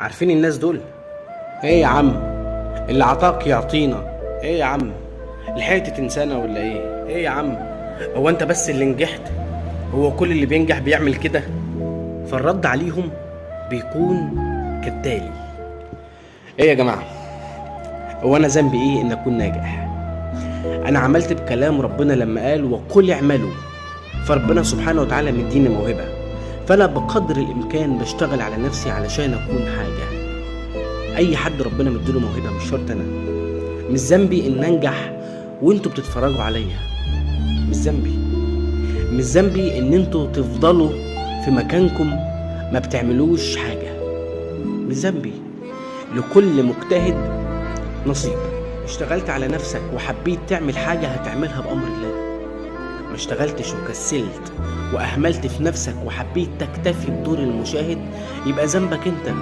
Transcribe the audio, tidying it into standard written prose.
عارفين الناس دول؟ ايه يا عم اللي عطاك يعطينا؟ ايه يا عم لحقت تنسانا ولا ايه؟ ايه يا عم هو انت بس اللي نجحت؟ هو كل اللي بينجح بيعمل كده؟ فالرد عليهم بيكون كالتالي: ايه يا جماعة، هو انا ذنبي ايه ان اكون ناجح؟ انا عملت بكلام ربنا لما قال وقل اعملوا، فربنا سبحانه وتعالى مديني موهبة، فانا بقدر الامكان بشتغل على نفسي علشان اكون حاجة. اي حد ربنا مديله موهبة، مش شرط انا. مش ذنبي ان انجح وانتوا بتتفرجوا عليا، مش ذنبي. مش ذنبي ان انتوا تفضلوا في مكانكم ما بتعملوش حاجة، مش ذنبي. لكل مجتهد نصيب. اشتغلت على نفسك وحبيت تعمل حاجة هتعملها بأمر الله، ما اشتغلتش وكسلت وأهملت في نفسك وحبيت تكتفي بدور المشاهد، يبقى ذنبك انت.